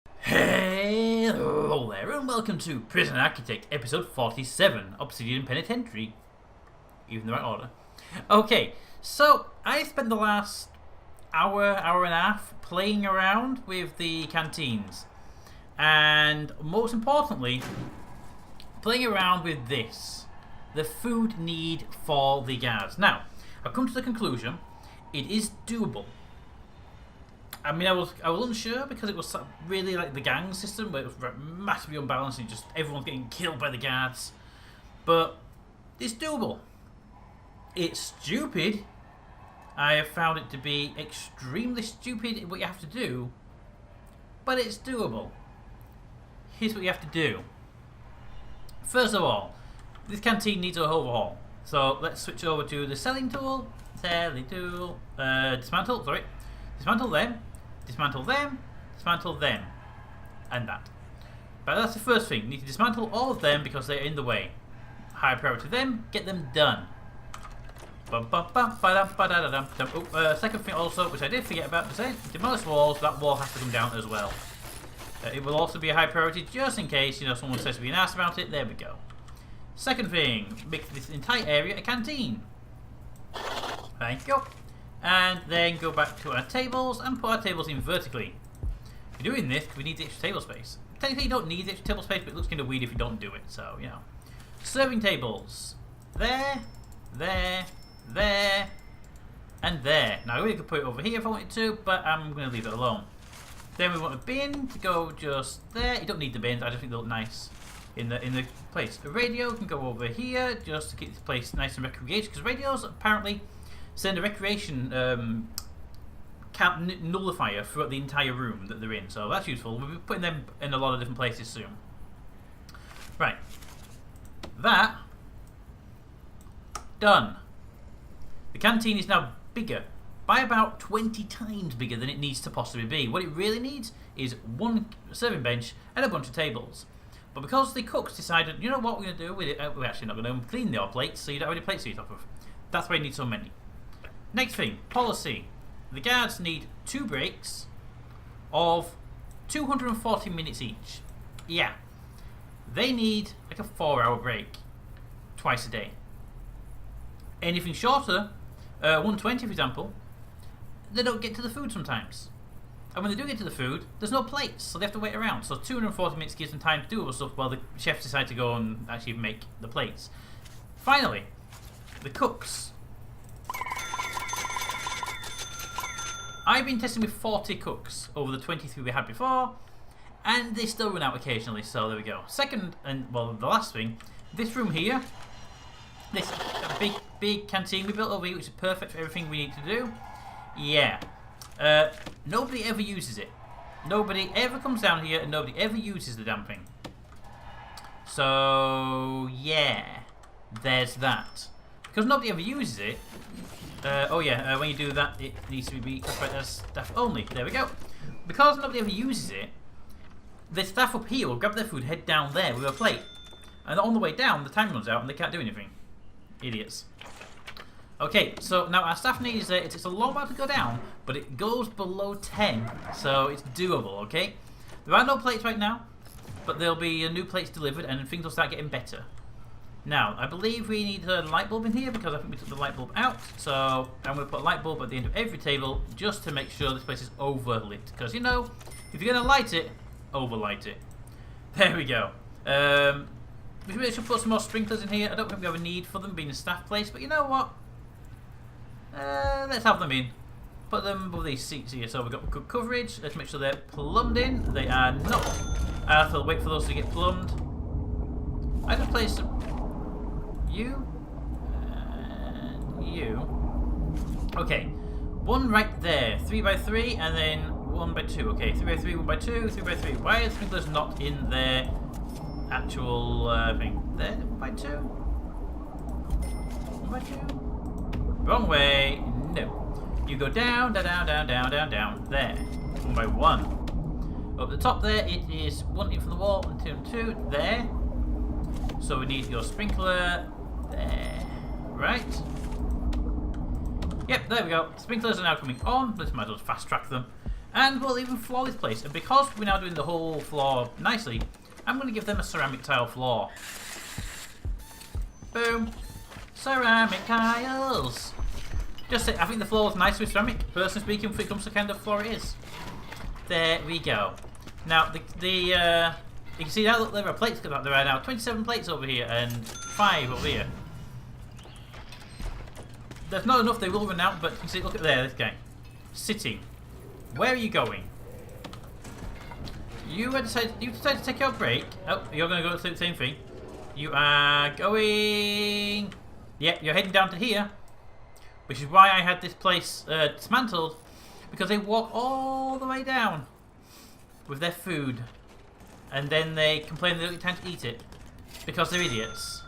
Hello there and welcome to Prison Architect episode 47, Obsidian Penitentiary. Even the right order. Okay, so I spent the last hour and a half playing around with the canteens. And most importantly, playing around with this. The food need for the guards. Now, I've come to the conclusion, it is doable. I mean, I was unsure because it was really like the gang system where it was massively unbalanced and just everyone's getting killed by the guards. But it's doable. It's stupid. I have found it to be extremely stupid what you have to do, but it's doable. Here's what you have to do. First of all, this canteen needs an overhaul. So let's switch over to the selling tool. Dismantle, sorry. Dismantle them. Dismantle them, dismantle them, and that. But that's the first thing. You need to dismantle all of them because they're in the way. High priority to them, get them done. Second thing also, which I did forget about to say, demolish walls, that wall has to come down as well. It will also be a high priority just in case, someone says to be an ass about it. There we go. Second thing, make this entire area a canteen. Thank you. And then go back to our tables and put our tables in vertically. We're doing this because we need the extra table space. Technically you don't need the extra table space, but it looks kind of weird if you don't do it, so, Serving tables. There, there, there, and there. Now I really could put it over here if I wanted to, but I'm going to leave it alone. Then we want a bin to go just there. You don't need the bins, I just think they look nice in the place. A radio can go over here just to keep this place nice and recreational, because radios apparently send a recreation nullifier throughout the entire room that they're in, so that's useful. We'll be putting them in a lot of different places soon. Right. That. Done. The canteen is now bigger, by about 20 times bigger than it needs to possibly be. What it really needs is one serving bench and a bunch of tables. But because the cooks decided, you know what we're going to do with it, we're actually not going to clean your plates, so you don't have any plates to eat off of. That's why you need so many. Next thing, policy. The guards need 2 breaks of 240 minutes each. Yeah. They need like a 4-hour break twice a day. Anything shorter, 120 for example, they don't get to the food sometimes. And when they do get to the food, there's no plates, so they have to wait around. So 240 minutes gives them time to do other stuff while the chefs decide to go and actually make the plates. Finally, the cooks. I've been testing with 40 cooks over the 23 we had before, and they still run out occasionally, so there we go. Second, and well, the last thing, this room here, this big canteen we built over here, which is perfect for everything we need to do. Yeah. Nobody ever uses it. Nobody ever comes down here, and nobody ever uses the damn thing. So, yeah. There's that. Because nobody ever uses it, when you do that, it needs to be classified as staff only. There we go. Because nobody ever uses it, the staff up here will grab their food, head down there with a plate. And on the way down, the time runs out and they can't do anything. Idiots. Okay, so now our staff needs it's a long while to go down, but it goes below 10, so it's doable, okay? There are no plates right now, but there'll be new plates delivered and things will start getting better. Now, I believe we need a light bulb in here because I think we took the light bulb out. So, I'm going to put a light bulb at the end of every table just to make sure this place is overlit. Because, if you're going to light it, overlight it. There we go. We really should put some more sprinklers in here. I don't think we have a need for them being a staff place, but you know what? Let's have them in. Put them above these seats here so we've got good coverage. Let's make sure they're plumbed in. They are not. I have to wait for those to get plumbed. I just place some. You and you. Okay, one right there, 3x3, and then 1x2. Okay, 3x3, 1x2, 3x3. Why are the sprinklers not in their actual thing? There, 1x2, 1x2. Wrong way. No. You go down, down, down, down, down, down. There, 1x1. Up the top there, it is 1 in from the wall and 2 and 2. There. So we need your sprinkler. There. Right. Yep, there we go. Sprinklers are now coming on. Let's might as well fast track them. And we'll even floor this place. And because we're now doing the whole floor nicely, I'm going to give them a ceramic tile floor. Boom. Ceramic tiles. Just say, I think the floor is nice with ceramic. Personally speaking, when it comes to the kind of floor it is. There we go. Now, you can see now that there are plates. There are now 27 plates over here and 5 over here. There's not enough, they will run out, but you can see, look at there, this guy. Sitting. Where are you going? You decided to take your break. Oh, you're going to go through the same thing. You are going... Yeah, you're heading down to here. Which is why I had this place dismantled. Because they walk all the way down with their food. And then they complain they don't get time to eat it. Because they're idiots.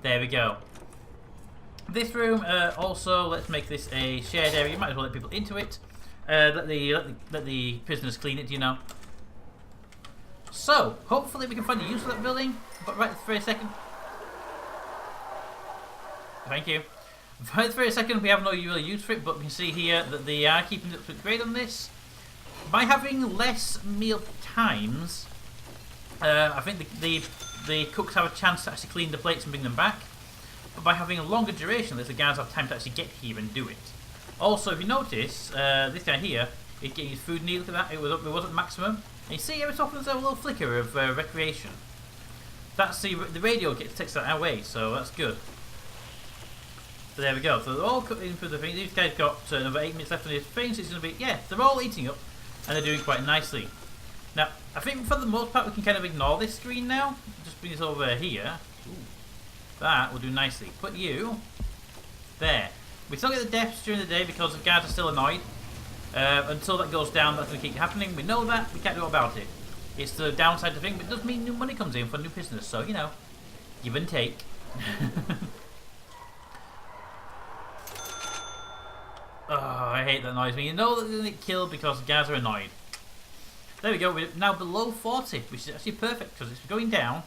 There we go. This room, also, let's make this a shared area. You might as well let people into it. Let the prisoners clean it, you know. So, hopefully we can find a use for that building. But right for a second. Thank you. Right for a second, we have no real use for it, but we can see here that they are keeping up to grade on this. By having less meal times, I think the cooks have a chance to actually clean the plates and bring them back. But by having a longer duration, the guys have time to actually get here and do it. Also, if you notice, this guy here is getting his food needed. Look at that, it was at maximum. And you see every so often there's a little flicker of recreation. That's the radio takes that away, so that's good. So there we go. So they're all cutting through the thing. These guys got another 8 minutes left on his thing, so it's going to be, yeah, they're all eating up, and they're doing quite nicely. Now, I think for the most part we can kind of ignore this screen now. Just bring this over here. Ooh. That will do nicely. Put you there. We still get the deaths during the day because the guards are still annoyed. Until that goes down, that's going to keep happening. We know that. We can't do about it. It's the downside of the thing, but it does mean new money comes in for new prisoners. So, you know, give and take. Oh, I hate that noise. When you know that they're going to get killed because the guards are annoyed. There we go. We're now below 40, which is actually perfect because it's going down.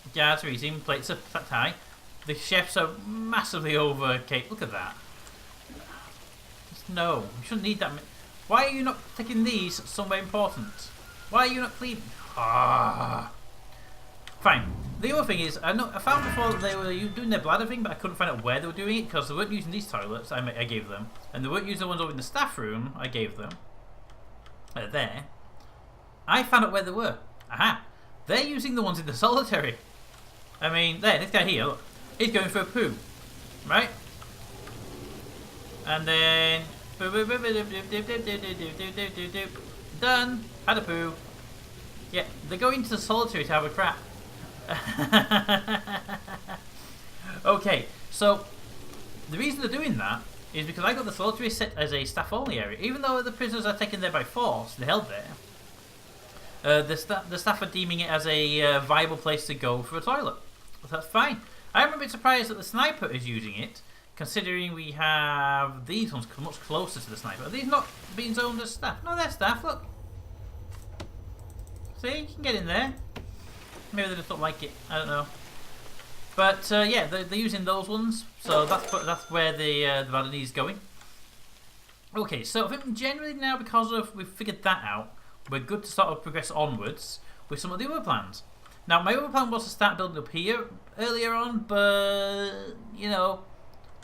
The guards are eating, plates are that high. The chefs are massively overcaped. Look at that. Just no, you shouldn't need that. Why are you not taking these somewhere important? Why are you not cleaning? Ah. Fine. The other thing is, I found before that they were doing their bladder thing, but I couldn't find out where they were doing it because they weren't using these toilets. I gave them, and they weren't using the ones over in the staff room. I gave them. There. I found out where they were. Aha! They're using the ones in the solitary. I mean, there, this guy here, look. He's going for a poo. Right? And then... Done. Had a poo. Yeah, they're going to the solitary to have a crap. Okay, so the reason they're doing that is because I got the solitary set as a staff-only area. Even though the prisoners are taken there by force, they're held there. The staff are deeming it as a viable place to go for a toilet. So that's fine. I'm a bit surprised that the sniper is using it, considering we have these ones much closer to the sniper. Are these not being zoned as staff? No, they're staff, look. See, you can get in there. Maybe they just don't like it, I don't know. But yeah, they're using those ones, so that's where the Valdez is going. Okay, so I think generally now, because we've figured that out, we're good to sort of progress onwards with some of the other plans. Now, my other plan was to start building up here earlier on, but, you know,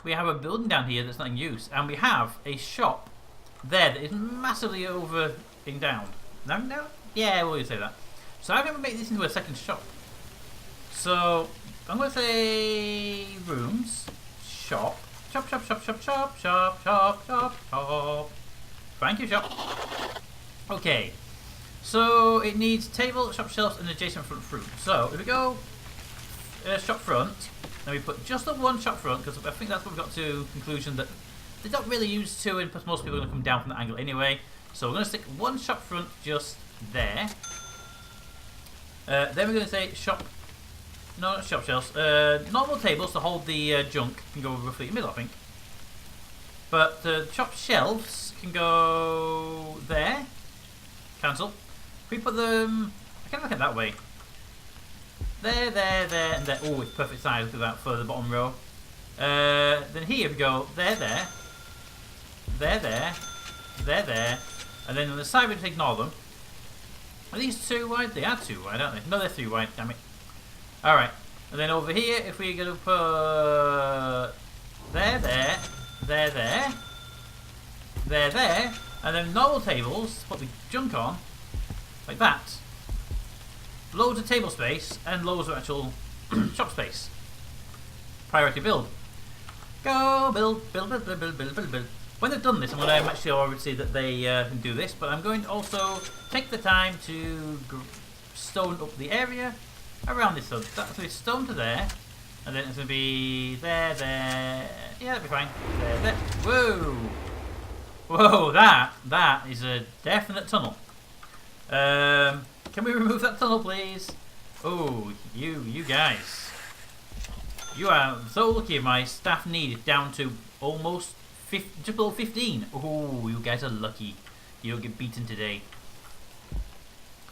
we have a building down here that's not in use, and we have a shop there that is massively down. No? Yeah, we'll say that. So I'm going to make this into a second shop. So, I'm going to say rooms, shop, shop. Thank you, shop. Okay. So it needs table, shop shelves, and adjacent front room. So if we go shop front, then we put just the one shop front, because I think that's what we got to conclusion that they don't really use two, and plus most people are going to come down from that angle anyway. So we're going to stick one shop front just there. Then we're going to say shop, no, not shop shelves, normal tables to hold the junk can go roughly in the middle, I think. But the shop shelves can go there. Cancel. We put them... I can look at that way. There, and there. Oh, it's perfect size. Look at that for the bottom row. Then here we go. There. And then on the side we just ignore them. Are these 2 wide? They are 2 wide, aren't they? No, they're 3 wide, damn it. Alright. And then over here, if we're going to put... There. And then normal tables, put the junk on. Like that. Loads of table space and loads of actual shop space. Priority build. Go build. When they've done this, I'm going to actually already see that they can do this, but I'm going to also take the time to stone up the area around this. So that's going to be stone to there, and then it's going to be there. Yeah, that'll be fine. There. Whoa, that is a definite tunnel. Can we remove that tunnel, please? Oh, you guys. You are so lucky. My staff need is down to almost just below 15. Oh, you guys are lucky. You don't get beaten today.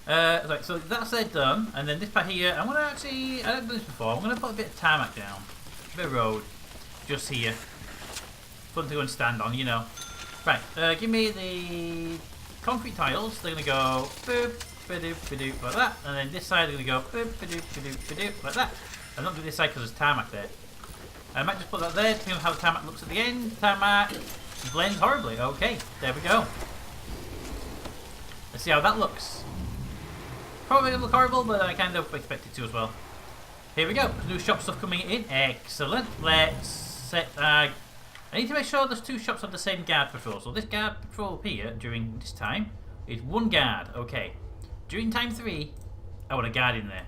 Right, so that's it done. And then this part here, I'm gonna actually, I haven't done this before. I'm gonna put a bit of tarmac down, a bit of road, just here, fun to go and stand on, you know. Right, give me the concrete tiles. They're gonna go boop, ba-doop, ba-doop, like that, and then this side they're gonna go boop, ba-doop, ba-doop, ba-doop, like that. I'm not doing this side because there's tarmac there. I might just put that there, depending on how the tarmac looks at the end. Tarmac blends horribly. Okay, there we go. Let's see how that looks. Probably gonna look horrible, but I kind of expect it to as well. Here we go. New shop stuff coming in. Excellent. Let's set. I need to make sure there's 2 shops have the same guard patrol. So this guard patrol up here during this time is 1 guard. Okay. During time 3, I want a guard in there.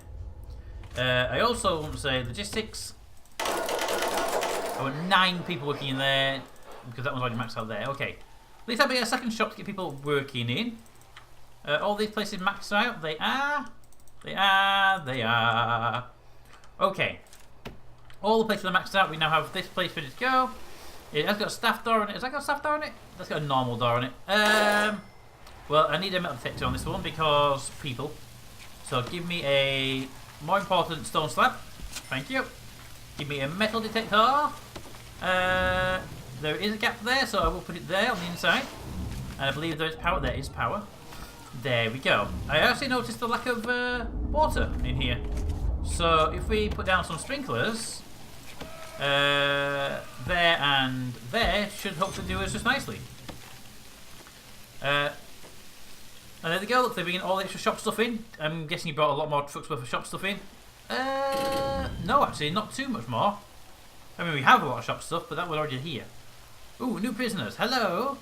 I also want to say logistics. I want 9 people working in there because that one's already maxed out there. Okay. At least I'll be a second shop to get people working in. All these places maxed out. They are. Okay. All the places are maxed out. We now have this place ready to go. It has got a staff door on it. Has that got a staff door on it? That's got a normal door on it. Well, I need a metal detector on this one because people. So give me a more important stone slab. Thank you. Give me a metal detector. There is a gap there, so I will put it there on the inside. And I believe there is power. There is power. There we go. I actually noticed the lack of water in here. So if we put down some sprinklers, there and there should hopefully do us just nicely. And there they go. Look, they're bringing all the extra shop stuff in. I'm guessing you brought a lot more trucks worth of shop stuff in. No, actually, not too much more. I mean, we have a lot of shop stuff, but that was already here. Ooh, new prisoners. Hello.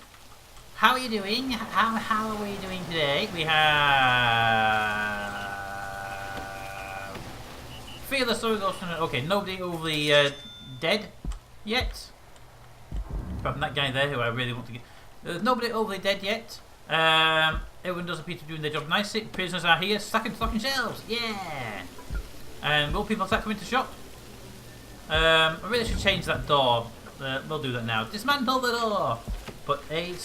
How are you doing? How are we doing today? We have Fearless Story Ghost. Okay, nobody overly dead yet. Apart from that guy there, who I really want to get. There's nobody overly dead yet. Everyone does appear to be doing their job nicely. Prisoners are here, stocking shelves. Yeah. And will people start coming to shop? I really should change that door. We'll do that now. Dismantle the door. Put a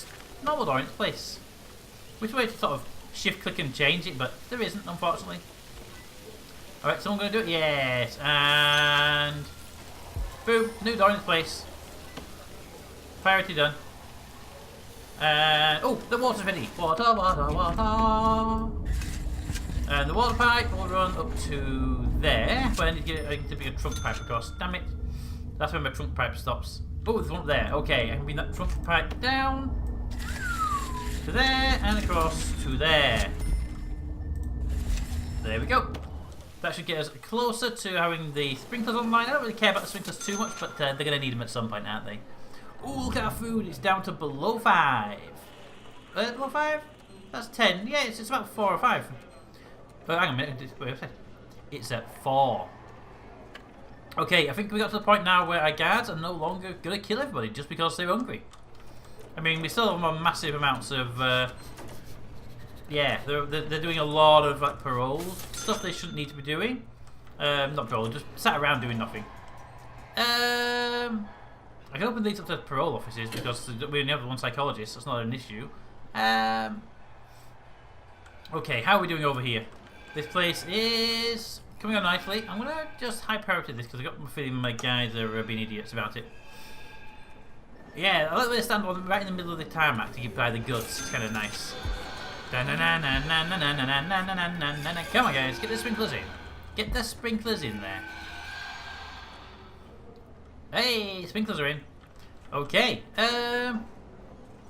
normal door in its place. Which way to sort of shift click and change it, but there isn't, unfortunately. Alright, someone going to do it? Yes. And boom, new door in its place. Priority done. And oh, the water's ready. Water. And the water pipe will run up to there. But I need to get a trunk pipe across. Damn it. That's where my trunk pipe stops. Oh, there's one up there. Okay, I can bring that trunk pipe down to there and across to there. There we go. That should get us closer to having the sprinklers online. I don't really care about the sprinklers too much, but they're going to need them at some point, aren't they? Ooh, look at our food. It's down to below 5. Below 5? That's 10. Yeah, it's about 4 or 5. But hang on a minute. Wait a second. It's at 4. Okay, I think we got to the point now where our guards are no longer going to kill everybody just because they're hungry. I mean, we still have massive amounts of... yeah, they're doing a lot of like paroles. Stuff they shouldn't need to be doing. Not parole, just sat around doing nothing. I can open these up to parole offices because we only have one psychologist. That's not an issue. Okay, how are we doing over here? This place is coming on nicely. I'm gonna just high priority this because I got my feeling my guys are being idiots about it. Yeah, I like where they stand right in the middle of the tarmac to give by the guts. It's kind of nice. Come on, guys, get the sprinklers in. Get the sprinklers in there. Hey, sprinklers are in. Okay.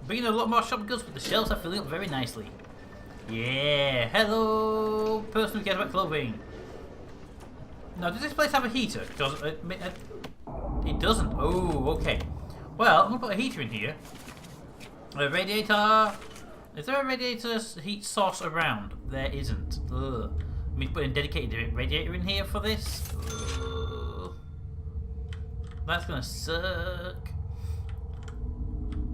Bringing a lot more shop goods, but the shelves are filling up very nicely. Yeah. Hello, person who cares about clothing. Now, does this place have a heater? Because it doesn't. Oh, okay. Well, I'm gonna put a heater in here. A radiator. Is there a radiator heat source around? There isn't. Ugh. Let me put a dedicated radiator in here for this. Ugh. That's gonna suck.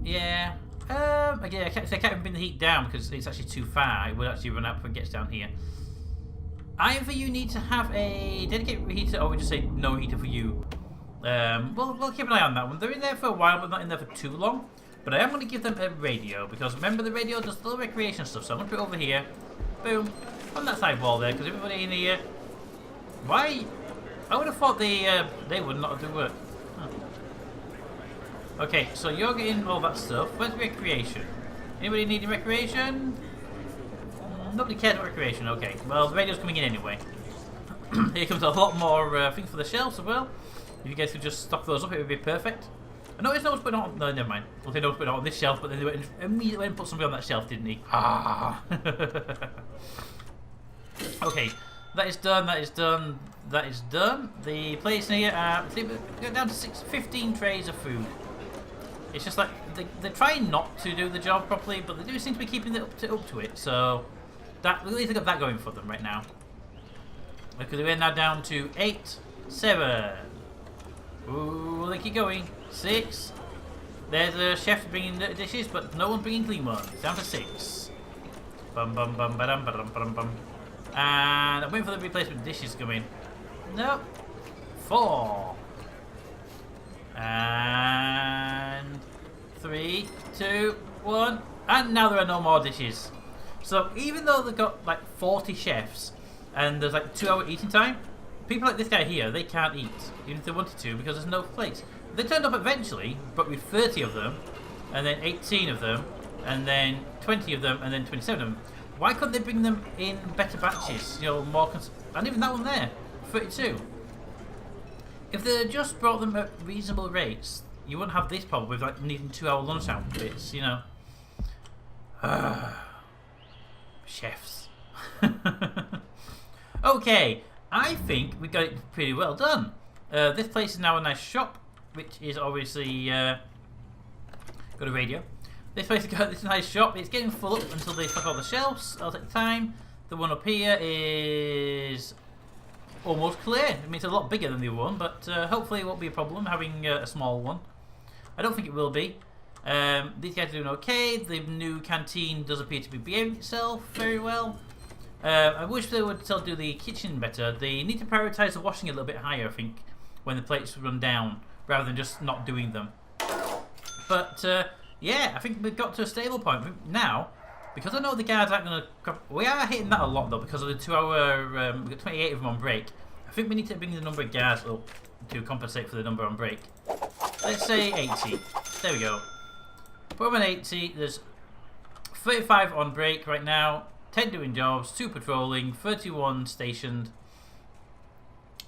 Yeah. Again, I can't even bring the heat down because it's actually too far. It will actually run out before it gets down here. Either you need to have a dedicated heater, or we just say no heater for you. We'll keep an eye on that one. They're in there for a while, but not in there for too long. But I am going to give them a radio, because remember the radio does little recreation stuff, so I'm going to put it over here. Boom. On that side wall there, because everybody in here... Why? I would have thought they would not do work. Huh. Okay, so you're getting all that stuff. Where's recreation? Anybody needing recreation? Nobody cares about recreation. Okay, well, the radio's coming in anyway. Here comes a lot more things for the shelves as well. If you guys could just stock those up, it would be perfect. I noticed no one's putting on... No, never mind. I think no one's putting on this shelf, but then they immediately went and put something on that shelf, didn't he? Ah. Okay, that is done, that is done, that is done. The place in here, I think we got down to 15 trays of food. It's just like, they're trying not to do the job properly, but they do seem to be keeping it up to it, so... At least they've got that going for them right now. Because we're now down to 8, 7... Ooh, they keep going. 6. There's a chef bringing dirty dishes, but no one's bringing clean ones. Down to 6. Bum bum bum ba dum ba dum ba dum bum. And I'm waiting for the replacement dishes to come in. Nope. 4. And 3, 2, 1. And now there are no more dishes. So even though they've got like 40 chefs and there's like 2-hour eating time, people like this guy here, they can't eat, even if they wanted to, because there's no plates. They turned up eventually, but with 30 of them, and then 18 of them, and then 20 of them, and then 27 of them. Why couldn't they bring them in better batches? You know, more and even that one there, 32. If they just brought them at reasonable rates, you wouldn't have this problem with like needing 2-hour lunchtime bits, you know. Chefs. Okay. I think we got it pretty well done. This place is now a nice shop, which is obviously got a radio. This place has got this nice shop. It's getting full up until they stock all the shelves. That'll take time. The one up here is almost clear. I mean, it's a lot bigger than the other one, but hopefully it won't be a problem having a small one. I don't think it will be. These guys are doing okay. The new canteen does appear to be behaving itself very well. I wish they would still do the kitchen better. They need to prioritise the washing a little bit higher, I think, when the plates run down, rather than just not doing them. But, yeah, I think we've got to a stable point now, because I know the guards aren't going to... We are hitting that a lot, though, because of the 2-hour... we've got 28 of them on break. I think we need to bring the number of guards up to compensate for the number on break. Let's say 80. There we go. Put them on 80. There's 35 on break right now. 10 doing jobs, 2 patrolling, 31 stationed,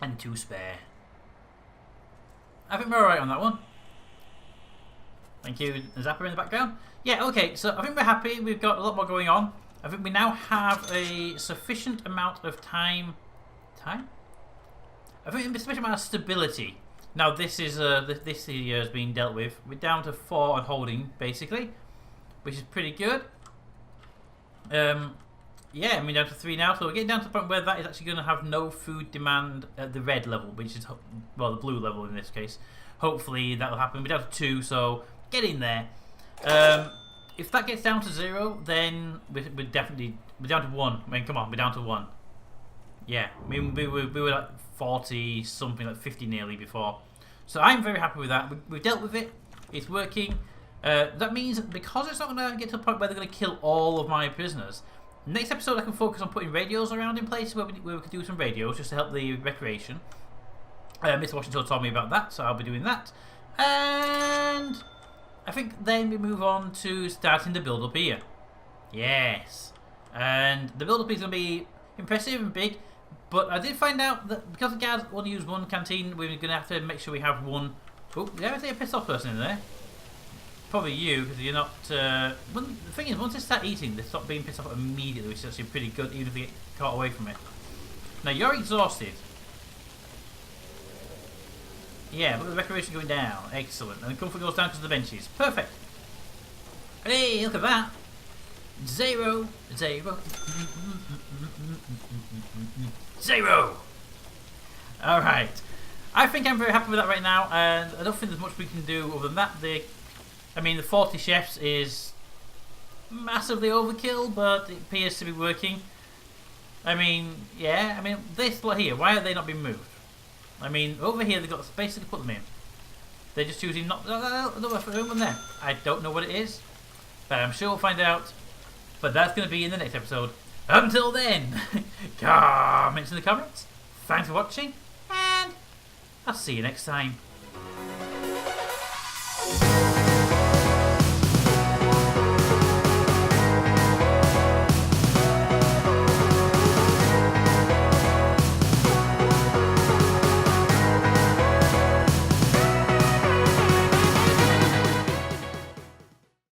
and 2 spare. I think we're alright on that one. Thank you, Zapper in the background. Yeah, okay, so I think we're happy. We've got a lot more going on. I think we now have a sufficient amount of time? I think a sufficient amount of stability. Now this is this year is being dealt with. We're down to 4 on holding, basically, which is pretty good. Yeah, I mean down to 3 now, so we're getting down to the point where that is actually going to have no food demand at the red level, which is, well, the blue level in this case. Hopefully that'll happen. We're down to 2, so get in there. If that gets down to 0, then we're definitely... We're down to 1. I mean, come on, we're down to 1. Yeah, I mean, we were like 40, something like 50 nearly before. So I'm very happy with that. We've dealt with it. It's working. That means because it's not going to get to a point where they're going to kill all of my prisoners, next episode I can focus on putting radios around in places where we can do some radios just to help the recreation. Mr. Washington told me about that, so I'll be doing that. And I think then we move on to starting the build up here. Yes. And the build up is going to be impressive and big. But I did find out that because the guys only use one canteen, we're going to have to make sure we have one. Oh, did I say a pissed off person in there? Probably you, because you're not. The thing is, once they start eating, they stop being pissed off immediately, which is actually pretty good, even if they get caught away from it. Now, you're exhausted. Yeah, look at the recreation going down. Excellent. And the comfort goes down because of the benches. Perfect. Hey, look at that. 0, 0, 0. Alright. I think I'm very happy with that right now, and I don't think there's much we can do other than that. The 40 chefs is massively overkill, but it appears to be working. This lot here, why are they not being moved? Over here they've got space to put them in. They're just choosing not. No, one there. I don't know what it is, but I'm sure we'll find out. But that's going to be in the next episode. Until then, comments in the comments. Thanks for watching, and I'll see you next time.